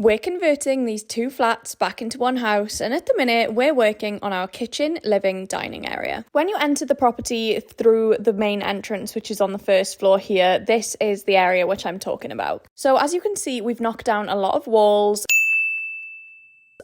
We're converting these two flats back into one house, and at the minute we're working on our kitchen, living, dining area. When you enter the property through the main entrance, which is on the first floor here, this is the area which I'm talking about. So as you can see, we've knocked down a lot of walls,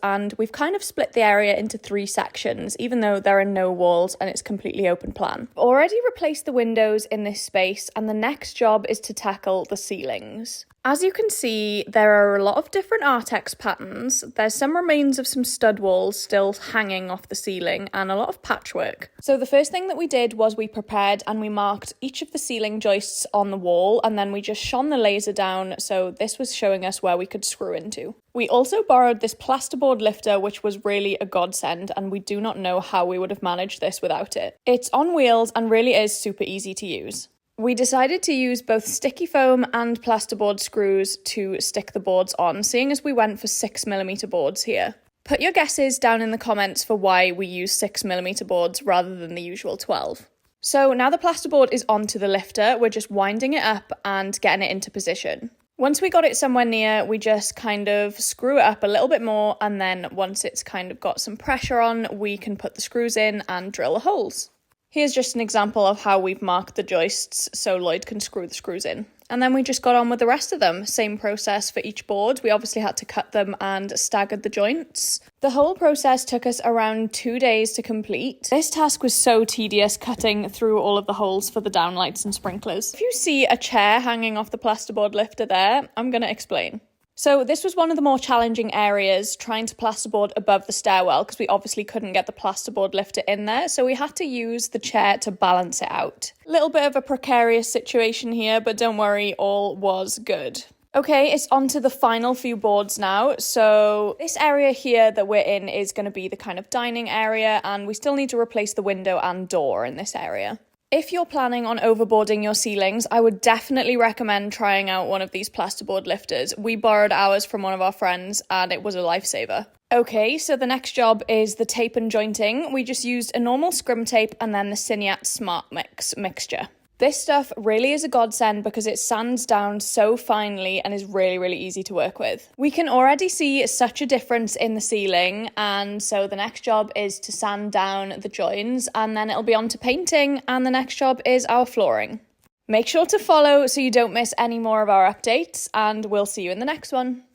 and we've kind of split the area into 3 sections, even though there are no walls and it's completely open plan. I've already replaced the windows in this space, and the next job is to tackle the ceilings. As you can see, there are a lot of different Artex patterns. There's some remains of some stud walls still hanging off the ceiling and a lot of patchwork. So the first thing that we did was we prepared and we marked each of the ceiling joists on the wall, and then we just shone the laser down, so this was showing us where we could screw into. We also borrowed this plasterboard lifter, which was really a godsend, and we do not know how we would have managed this without it. It's on wheels and really is super easy to use. We decided to use both sticky foam and plasterboard screws to stick the boards on, seeing as we went for 6mm boards here. Put your guesses down in the comments for why we use 6mm boards rather than the usual 12. So now the plasterboard is onto the lifter, we're just winding it up and getting it into position. Once we got it somewhere near, we just kind of screw it up a little bit more, and then once it's kind of got some pressure on, we can put the screws in and drill the holes. Here's just an example of how we've marked the joists so Lloyd can screw the screws in. And then we just got on with the rest of them. Same process for each board. We obviously had to cut them and staggered the joints. The whole process took us around 2 days to complete. This task was so tedious, cutting through all of the holes for the downlights and sprinklers. If you see a chair hanging off the plasterboard lifter there, I'm going to explain. So this was one of the more challenging areas, trying to plasterboard above the stairwell, because we obviously couldn't get the plasterboard lifter in there, so we had to use the chair to balance it out. A little bit of a precarious situation here, but don't worry, all was good. Okay, it's on to the final few boards now. So this area here that we're in is going to be the kind of dining area, and we still need to replace the window and door in this area. If you're planning on overboarding your ceilings, I would definitely recommend trying out one of these plasterboard lifters. We borrowed ours from one of our friends and it was a lifesaver. Okay, so the next job is the tape and jointing. We just used a normal scrim tape and then the Cineat Smart Mix mixture. This stuff really is a godsend because it sands down so finely and is really, really easy to work with. We can already see such a difference in the ceiling, and so the next job is to sand down the joins, and then it'll be on to painting, and the next job is our flooring. Make sure to follow so you don't miss any more of our updates, and we'll see you in the next one.